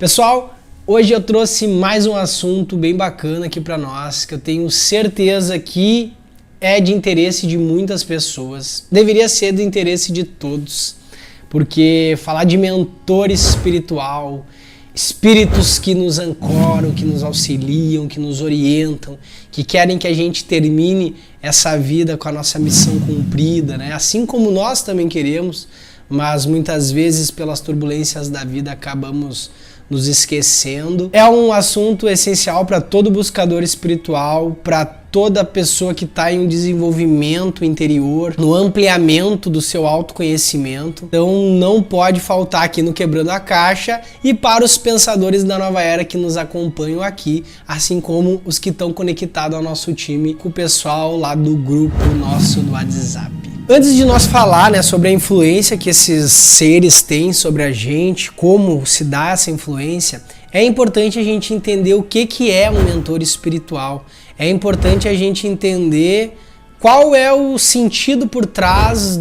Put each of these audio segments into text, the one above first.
Pessoal, hoje eu trouxe mais um assunto bem bacana aqui para nós, que eu tenho certeza que é de interesse de muitas pessoas, deveria ser do interesse de todos, porque falar de mentor espiritual, espíritos que nos ancoram, que nos auxiliam, que nos orientam, que querem que a gente termine essa vida com a nossa missão cumprida, né? Assim como nós também queremos, mas muitas vezes pelas turbulências da vida acabamos nos esquecendo. É um assunto essencial para todo buscador espiritual, para toda pessoa que está em um desenvolvimento interior, no ampliamento do seu autoconhecimento. Então não pode faltar aqui no Quebrando a Caixa e para os pensadores da nova era que nos acompanham aqui, assim como os que estão conectados ao nosso time, com o pessoal lá do grupo nosso do WhatsApp. Antes de nós falar, sobre a influência que esses seres têm sobre a gente, como se dá essa influência, é importante a gente entender o que é um mentor espiritual. É importante a gente entender qual é o sentido por trás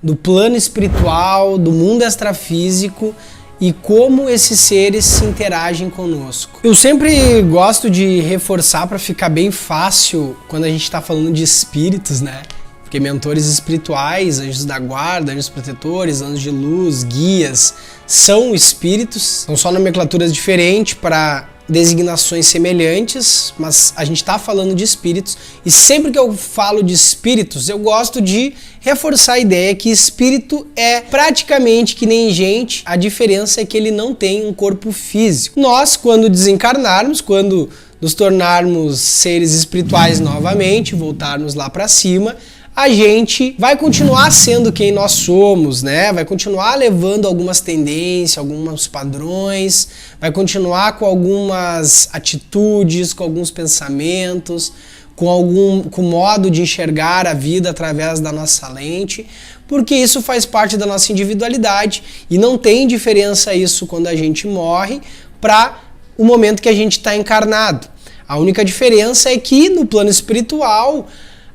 do plano espiritual, do mundo extrafísico e como esses seres se interagem conosco. Eu sempre gosto de reforçar para ficar bem fácil quando a gente está falando de espíritos, né? Porque mentores espirituais, anjos da guarda, anjos protetores, anjos de luz, guias, são espíritos, são só nomenclaturas diferentes para designações semelhantes, mas a gente está falando de espíritos e sempre que eu falo de espíritos, eu gosto de reforçar a ideia que espírito é praticamente que nem gente, a diferença é que ele não tem um corpo físico. Nós, quando desencarnarmos, quando nos tornarmos seres espirituais novamente, voltarmos lá para cima, a gente vai continuar sendo quem nós somos, né? Vai continuar levando algumas tendências, alguns padrões, vai continuar com algumas atitudes, com alguns pensamentos, com modo de enxergar a vida através da nossa lente, porque isso faz parte da nossa individualidade e não tem diferença isso quando a gente morre para o momento que a gente está encarnado. A única diferença é que no plano espiritual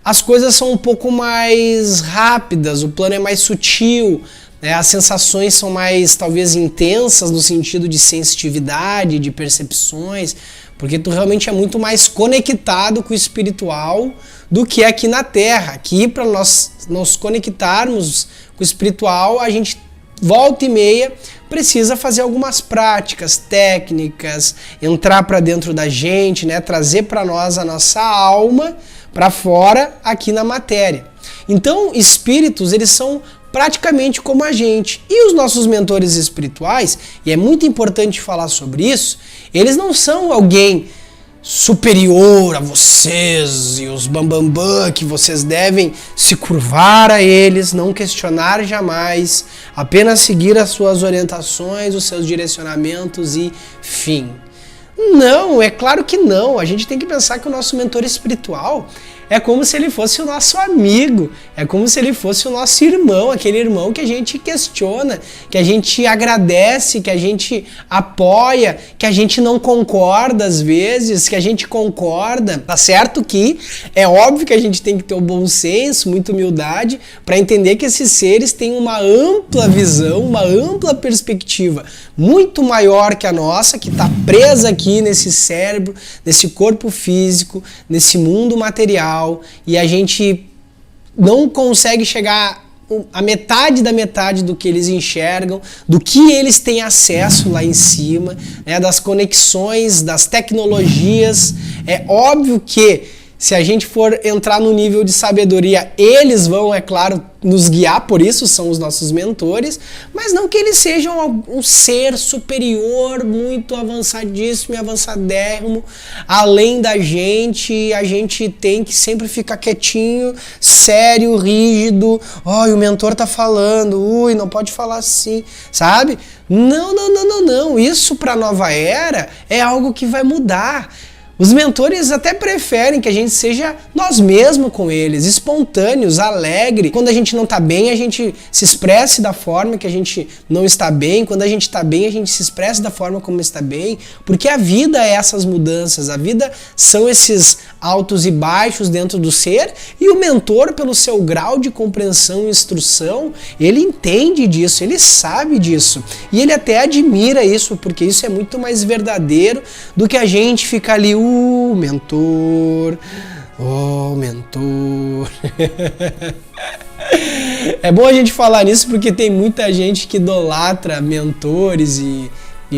as coisas são um pouco mais rápidas, o plano é mais sutil, né? As sensações são mais, talvez, intensas no sentido de sensitividade, de percepções, porque tu realmente é muito mais conectado com o espiritual do que aqui na Terra. Aqui, para nós nos conectarmos com o espiritual, a gente volta e meia precisa fazer algumas práticas, técnicas, entrar para dentro da gente, né? Trazer para nós a nossa alma para fora aqui na matéria. Então, espíritos, eles são praticamente como a gente. E os nossos mentores espirituais, e é muito importante falar sobre isso, eles não são alguém superior a vocês e os bambambam que vocês devem se curvar a eles, não questionar jamais, apenas seguir as suas orientações, os seus direcionamentos e fim. Não, é claro que não. A gente tem que pensar que o nosso mentor espiritual é como se ele fosse o nosso amigo, é como se ele fosse o nosso irmão, aquele irmão que a gente questiona, que a gente agradece, que a gente apoia, que a gente não concorda às vezes, que a gente concorda. Tá certo que é óbvio que a gente tem que ter um bom senso, muita humildade, para entender que esses seres têm uma ampla visão, uma ampla perspectiva, muito maior que a nossa, que está presa aqui nesse cérebro, nesse corpo físico, nesse mundo material, e a gente não consegue chegar a metade da metade do que eles enxergam, do que eles têm acesso lá em cima, né, das conexões, das tecnologias. É óbvio que se a gente for entrar no nível de sabedoria, eles vão, é claro, nos guiar, por isso são os nossos mentores, mas não que eles sejam um ser superior, muito avançadíssimo e avançadérrimo, além da gente, a gente tem que sempre ficar quietinho, sério, rígido, o mentor tá falando, não pode falar assim, sabe? Não, isso para a nova era é algo que vai mudar. Os mentores até preferem que a gente seja nós mesmos com eles, espontâneos, alegre. Quando a gente não tá bem, a gente se expresse da forma que a gente não está bem. Quando a gente tá bem, a gente se expresse da forma como está bem. Porque a vida é essas mudanças, a vida são esses altos e baixos dentro do ser. E o mentor, pelo seu grau de compreensão e instrução, ele entende disso, ele sabe disso. E ele até admira isso, porque isso é muito mais verdadeiro do que a gente ficar ali, mentor, mentor. É bom a gente falar nisso porque tem muita gente que idolatra mentores e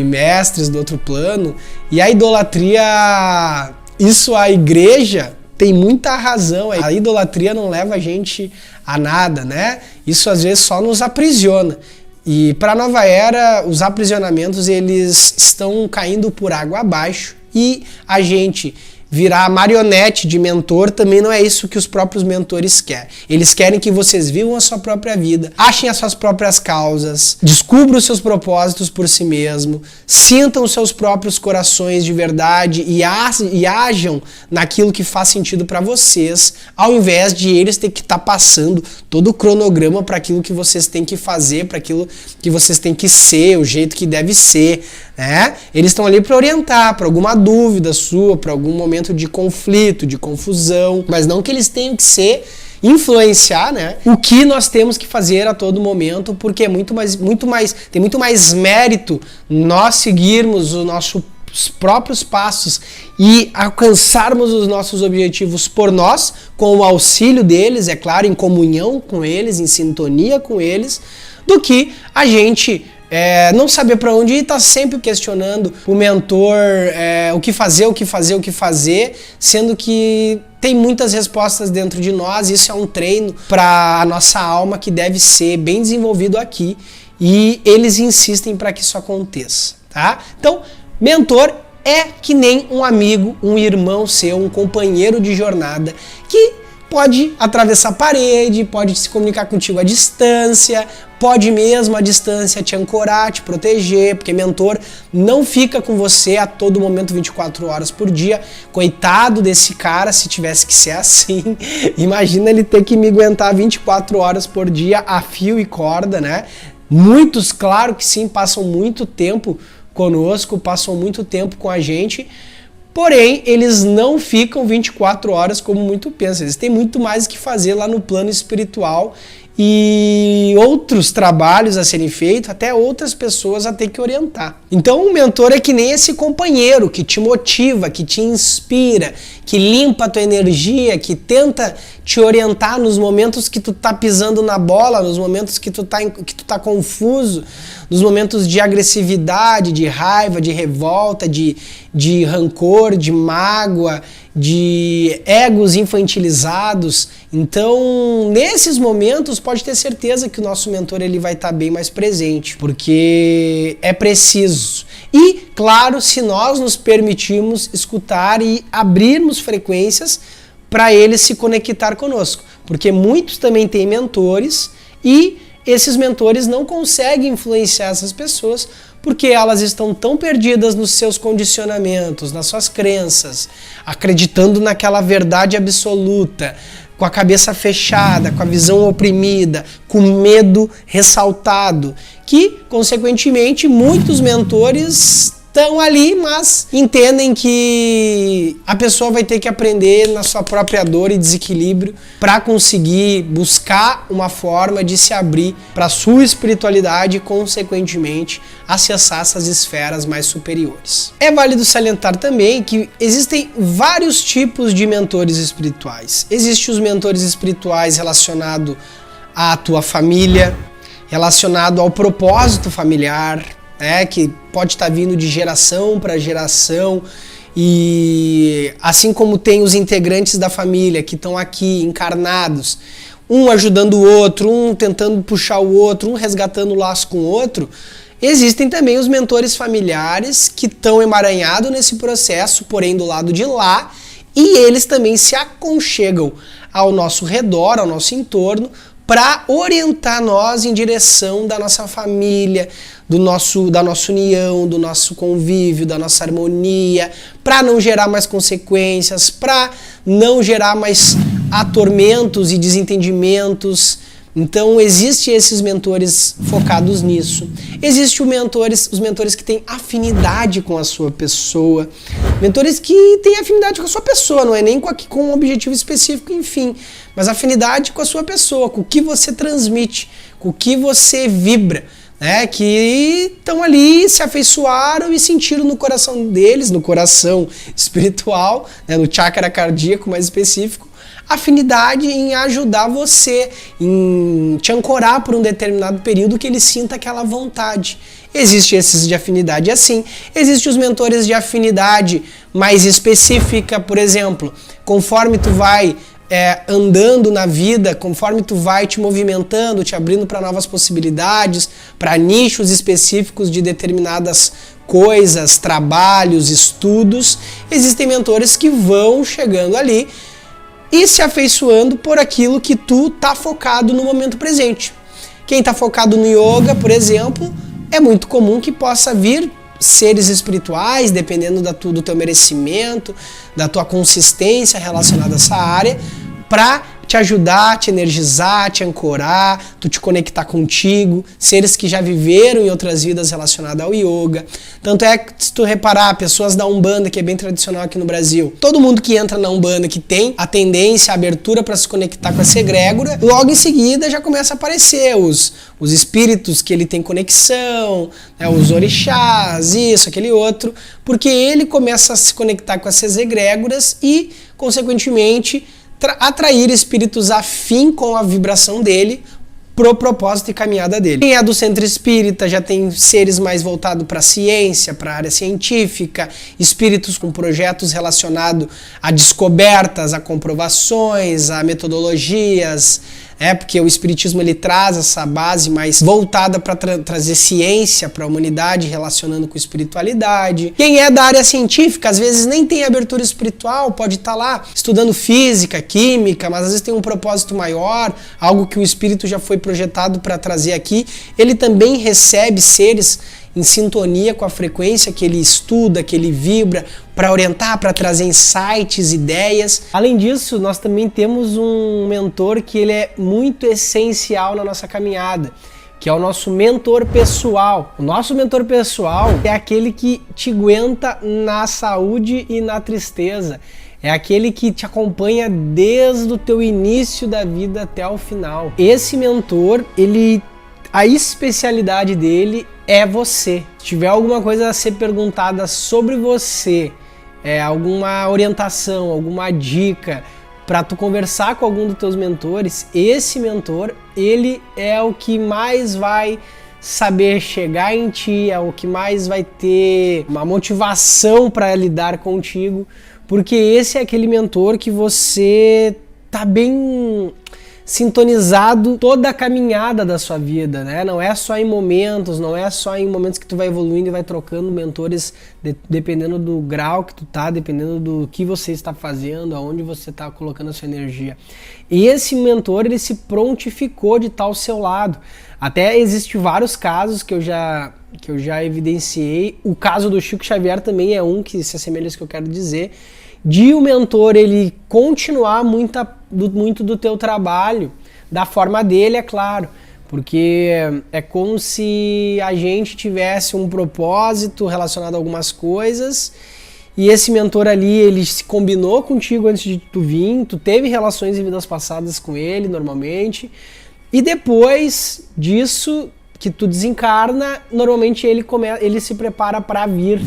mestres do outro plano, e a idolatria, isso a igreja tem muita razão, a idolatria não leva a gente a nada, né? Isso às vezes só nos aprisiona. E para a nova era, os aprisionamentos eles estão caindo por água abaixo. E a gente virar marionete de mentor também não é isso que os próprios mentores querem. Eles querem que vocês vivam a sua própria vida, achem as suas próprias causas, descubram os seus propósitos por si mesmo, sintam os seus próprios corações de verdade e ajam naquilo que faz sentido para vocês, ao invés de eles ter que estar passando todo o cronograma para aquilo que vocês têm que fazer, para aquilo que vocês têm que ser, o jeito que deve ser, né? Eles estão ali para orientar, para alguma dúvida sua, para algum momento de conflito, de confusão, mas não que eles tenham que influenciar, né, o que nós temos que fazer a todo momento, porque é tem muito mais mérito nós seguirmos os nossos próprios passos e alcançarmos os nossos objetivos por nós, com o auxílio deles, é claro, em comunhão com eles, em sintonia com eles, do que a gente não saber para onde ir, tá sempre questionando o mentor o que fazer, sendo que tem muitas respostas dentro de nós. Isso é um treino para a nossa alma que deve ser bem desenvolvido aqui, e eles insistem para que isso aconteça, tá? Então, mentor é que nem um amigo, um irmão seu, um companheiro de jornada que pode atravessar a parede, pode se comunicar contigo à distância, pode mesmo à distância te ancorar, te proteger, porque mentor não fica com você a todo momento 24 horas por dia. Coitado desse cara, se tivesse que ser assim. Imagina ele ter que me aguentar 24 horas por dia a fio e corda, né? Muitos, claro que sim, passam muito tempo conosco, passam muito tempo com a gente, porém, eles não ficam 24 horas como muito pensam. Eles têm muito mais que fazer lá no plano espiritual e outros trabalhos a serem feitos, até outras pessoas a ter que orientar. Então, um mentor é que nem esse companheiro que te motiva, que te inspira, que limpa a tua energia, que tenta te orientar nos momentos que tu tá pisando na bola, nos momentos que tu tá confuso, nos momentos de agressividade, de raiva, de revolta, de rancor, de mágoa, de egos infantilizados. Então, nesses momentos, pode ter certeza que o nosso mentor ele vai estar bem mais presente, porque é preciso. E, claro, se nós nos permitirmos escutar e abrirmos frequências para ele se conectar conosco, porque muitos também têm mentores e esses mentores não conseguem influenciar essas pessoas porque elas estão tão perdidas nos seus condicionamentos, nas suas crenças, acreditando naquela verdade absoluta, com a cabeça fechada, com a visão oprimida, com medo ressaltado, que, consequentemente, muitos mentores estão ali, mas entendem que a pessoa vai ter que aprender na sua própria dor e desequilíbrio para conseguir buscar uma forma de se abrir para a sua espiritualidade e, consequentemente, acessar essas esferas mais superiores. É válido salientar também que existem vários tipos de mentores espirituais. Existem os mentores espirituais relacionados à tua família, relacionado ao propósito familiar, que pode estar vindo de geração para geração, e assim como tem os integrantes da família que estão aqui encarnados, um ajudando o outro, um tentando puxar o outro, um resgatando o laço com o outro, existem também os mentores familiares que estão emaranhados nesse processo, porém do lado de lá, e eles também se aconchegam ao nosso redor, ao nosso entorno, para orientar nós em direção da nossa família, da nossa união, do nosso convívio, da nossa harmonia, para não gerar mais consequências, para não gerar mais atormentos e desentendimentos. Então, existem esses mentores focados nisso. Existem os mentores que têm afinidade com a sua pessoa. Mentores que têm afinidade com a sua pessoa, não é nem com um objetivo específico, enfim. Mas afinidade com a sua pessoa, com o que você transmite, com o que você vibra. Que estão ali, se afeiçoaram e sentiram no coração deles, no coração espiritual, no chakra cardíaco mais específico, afinidade em ajudar você, em te ancorar por um determinado período que ele sinta aquela vontade. Existem esses de afinidade assim, existem os mentores de afinidade mais específica, por exemplo, conforme tu vai andando na vida, conforme tu vai te movimentando, te abrindo para novas possibilidades, para nichos específicos de determinadas coisas, trabalhos, estudos, existem mentores que vão chegando ali e se afeiçoando por aquilo que tu tá focado no momento presente. Quem tá focado no yoga, por exemplo, é muito comum que possa vir seres espirituais, dependendo do teu merecimento, da tua consistência relacionada a essa área, para te ajudar, te energizar, te ancorar, tu te conectar contigo, seres que já viveram em outras vidas relacionadas ao yoga. Tanto é que, se tu reparar, pessoas da Umbanda, que é bem tradicional aqui no Brasil, todo mundo que entra na Umbanda que tem a tendência, a abertura para se conectar com essa egrégora, logo em seguida já começa a aparecer os espíritos que ele tem conexão, os orixás, isso, aquele outro, porque ele começa a se conectar com essas egrégoras e, consequentemente, atrair espíritos afim com a vibração dele pro propósito e caminhada dele. Quem é do centro espírita já tem seres mais voltados para a ciência, para a área científica, espíritos com projetos relacionados a descobertas, a comprovações, a metodologias, porque o espiritismo ele traz essa base mais voltada para trazer ciência para a humanidade, relacionando com espiritualidade. Quem é da área científica, às vezes nem tem abertura espiritual, pode estar lá estudando física, química, mas às vezes tem um propósito maior, algo que o espírito já foi projetado para trazer aqui. Ele também recebe seres em sintonia com a frequência que ele estuda, que ele vibra, para orientar, para trazer insights, ideias. Além disso, nós também temos um mentor que ele é muito essencial na nossa caminhada, que é o nosso mentor pessoal. O nosso mentor pessoal é aquele que te aguenta na saúde e na tristeza. É aquele que te acompanha desde o teu início da vida até o final. Esse mentor, a especialidade dele é você. Se tiver alguma coisa a ser perguntada sobre você, alguma orientação, alguma dica para tu conversar com algum dos teus mentores, esse mentor, ele é o que mais vai saber chegar em ti, é o que mais vai ter uma motivação para lidar contigo, porque esse é aquele mentor que você tá bem sintonizado toda a caminhada da sua vida, né? Não é só em momentos, não é só em momentos que tu vai evoluindo e vai trocando mentores, dependendo do grau que tu tá, dependendo do que você está fazendo, aonde você está colocando a sua energia. E esse mentor, ele se prontificou de estar ao seu lado. Até existem vários casos que eu já evidenciei. O caso do Chico Xavier também é um que se assemelha a isso que eu quero dizer, de o mentor ele continuar muito do teu trabalho, da forma dele, é claro, porque é como se a gente tivesse um propósito relacionado a algumas coisas e esse mentor ali, ele se combinou contigo antes de tu vir, tu teve relações em vidas passadas com ele normalmente, e depois disso que tu desencarna, normalmente ele se prepara para vir,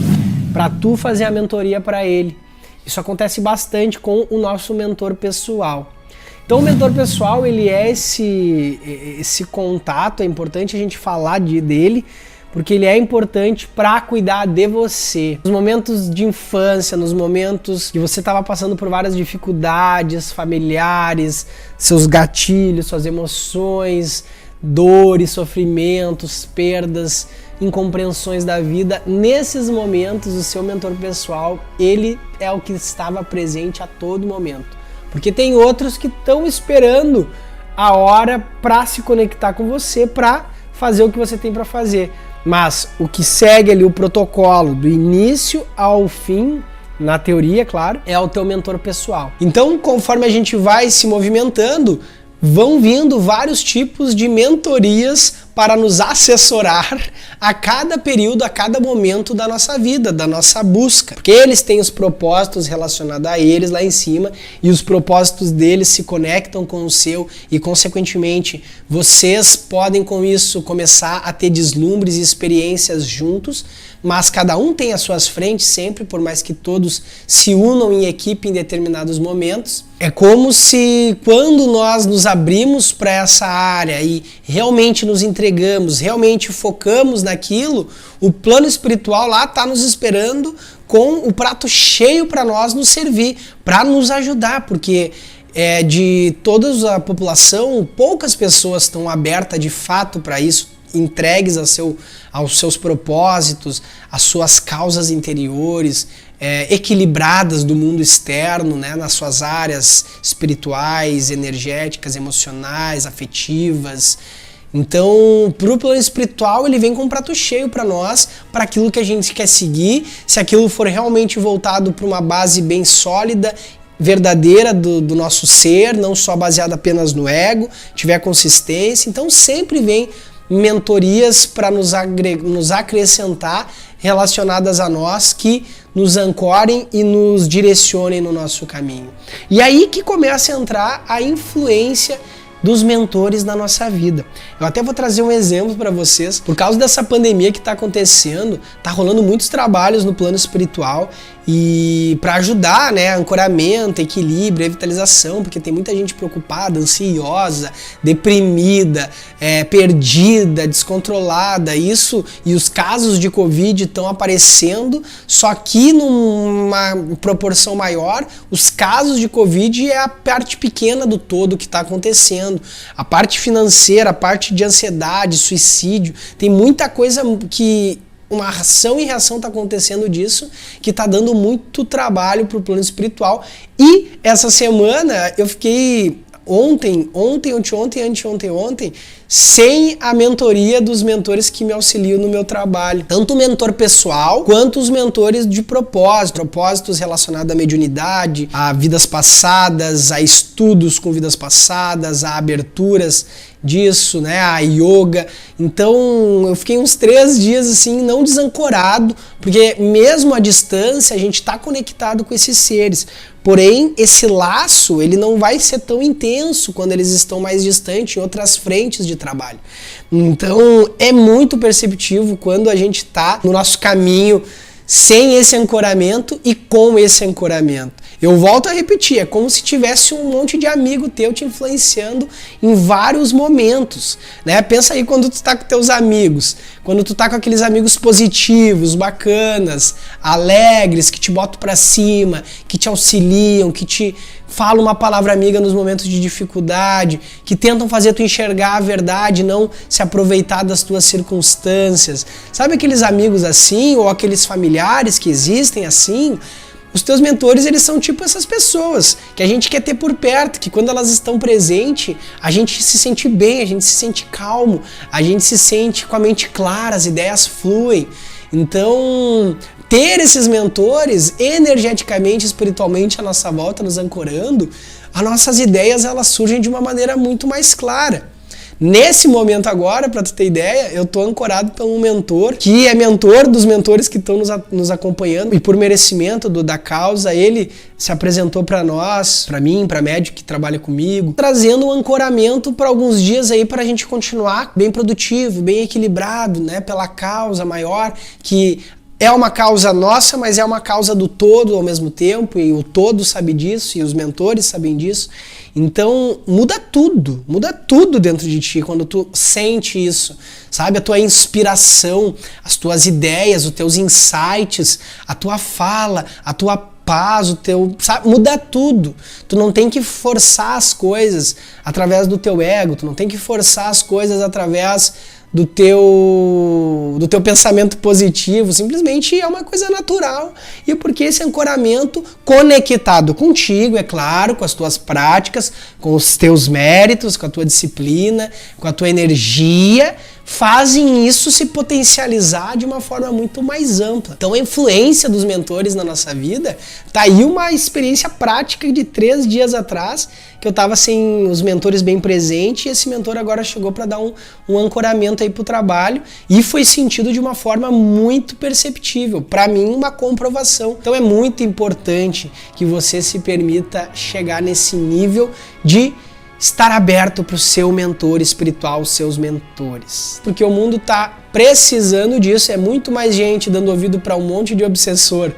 para tu fazer a mentoria para ele. Isso acontece bastante com o nosso mentor pessoal. Então o mentor pessoal, ele é esse contato, é importante a gente falar dele, porque ele é importante para cuidar de você. Nos momentos de infância, nos momentos que você estava passando por várias dificuldades familiares, seus gatilhos, suas emoções, dores, sofrimentos, perdas, incompreensões da vida, nesses momentos o seu mentor pessoal, ele é o que estava presente a todo momento. Porque tem outros que estão esperando a hora para se conectar com você, para fazer o que você tem para fazer. Mas o que segue ali o protocolo do início ao fim, na teoria, claro, é o teu mentor pessoal. Então, conforme a gente vai se movimentando, vão vindo vários tipos de mentorias para nos assessorar a cada período, a cada momento da nossa vida, da nossa busca. Porque eles têm os propósitos relacionados a eles lá em cima e os propósitos deles se conectam com o seu e, consequentemente, vocês podem com isso começar a ter deslumbres e experiências juntos, mas cada um tem as suas frentes sempre, por mais que todos se unam em equipe em determinados momentos. É como se quando nós nos abrimos para essa área e realmente nos entregamos, realmente focamos naquilo, o plano espiritual lá está nos esperando com o prato cheio para nós nos servir, para nos ajudar, porque de toda a população, poucas pessoas estão abertas de fato para isso, entregues aos seus propósitos, às suas causas interiores, equilibradas do mundo externo, né, nas suas áreas espirituais, energéticas, emocionais, afetivas. Então, pro plano espiritual, ele vem com um prato cheio para nós, para aquilo que a gente quer seguir, se aquilo for realmente voltado para uma base bem sólida, verdadeira do nosso ser, não só baseada apenas no ego, tiver consistência. Então, sempre vem mentorias para nos acrescentar relacionadas a nós, que nos ancorem e nos direcionem no nosso caminho. E aí que começa a entrar a influência dos mentores na nossa vida. Eu até vou trazer um exemplo para vocês. Por causa dessa pandemia que está acontecendo, tá rolando muitos trabalhos no plano espiritual e para ajudar, né, ancoramento, equilíbrio, revitalização, porque tem muita gente preocupada, ansiosa, deprimida, perdida, descontrolada. Isso e os casos de Covid estão aparecendo, só que numa proporção maior, os casos de Covid é a parte pequena do todo que está acontecendo. A parte financeira, a parte de ansiedade, suicídio, tem muita coisa que uma ação e reação está acontecendo disso, que está dando muito trabalho para o plano espiritual. E essa semana eu fiquei ontem, anteontem, sem a mentoria dos mentores que me auxiliam no meu trabalho. Tanto o mentor pessoal, quanto os mentores de propósitos relacionados à mediunidade, a vidas passadas, a estudos com vidas passadas, a aberturas disso, né, a yoga. Então eu fiquei uns 3 dias assim, não desancorado, porque mesmo à distância a gente está conectado com esses seres. Porém, esse laço, ele não vai ser tão intenso quando eles estão mais distantes, em outras frentes de trabalho. Então, é muito perceptível quando a gente está no nosso caminho sem esse ancoramento e com esse ancoramento. Eu volto a repetir, é como se tivesse um monte de amigo teu te influenciando em vários momentos, né? Pensa aí quando tu tá com teus amigos, quando tu tá com aqueles amigos positivos, bacanas, alegres, que te botam pra cima, que te auxiliam, que te falam uma palavra amiga nos momentos de dificuldade, que tentam fazer tu enxergar a verdade, não se aproveitar das tuas circunstâncias. Sabe aqueles amigos assim, ou aqueles familiares que existem assim? Os teus mentores, eles são tipo essas pessoas que a gente quer ter por perto, que quando elas estão presentes, a gente se sente bem, a gente se sente calmo, a gente se sente com a mente clara, as ideias fluem. Então, ter esses mentores energeticamente, espiritualmente à nossa volta, nos ancorando, as nossas ideias elas surgem de uma maneira muito mais clara. Nesse momento agora, para tu ter ideia, eu tô ancorado por um mentor, que é mentor dos mentores que estão nos acompanhando, e por merecimento da causa, ele se apresentou para nós, para mim, para médico que trabalha comigo, trazendo um ancoramento para alguns dias aí para a gente continuar bem produtivo, bem equilibrado, né, pela causa maior, que é uma causa nossa, mas é uma causa do todo ao mesmo tempo, e o todo sabe disso, e os mentores sabem disso. Então muda tudo dentro de ti quando tu sente isso, sabe? A tua inspiração, as tuas ideias, os teus insights, a tua fala, a tua paz, sabe? Muda tudo. Tu não tem que forçar as coisas através do teu ego, tu não tem que forçar as coisas através do teu pensamento positivo, simplesmente é uma coisa natural. E porque esse ancoramento conectado contigo, é claro, com as tuas práticas, com os teus méritos, com a tua disciplina, com a tua energia, fazem isso se potencializar de uma forma muito mais ampla. Então a influência dos mentores na nossa vida, tá aí uma experiência prática de 3 dias atrás, que eu tava sem os mentores bem presentes, e esse mentor agora chegou para dar um ancoramento aí pro trabalho, e foi sentido de uma forma muito perceptível. Para mim, uma comprovação. Então é muito importante que você se permita chegar nesse nível de estar aberto para o seu mentor espiritual, os seus mentores. Porque o mundo está precisando disso, é muito mais gente dando ouvido para um monte de obsessor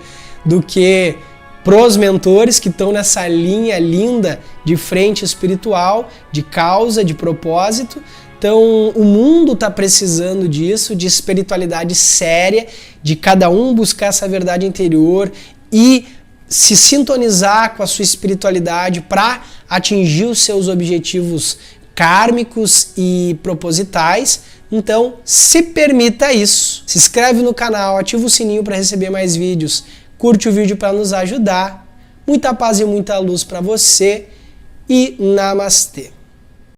do que pros mentores que estão nessa linha linda de frente espiritual, de causa, de propósito. Então o mundo está precisando disso, de espiritualidade séria, de cada um buscar essa verdade interior e se sintonizar com a sua espiritualidade para atingir os seus objetivos kármicos e propositais. Então, se permita isso. Se inscreve no canal, ativa o sininho para receber mais vídeos, curte o vídeo para nos ajudar. Muita paz e muita luz para você e namastê.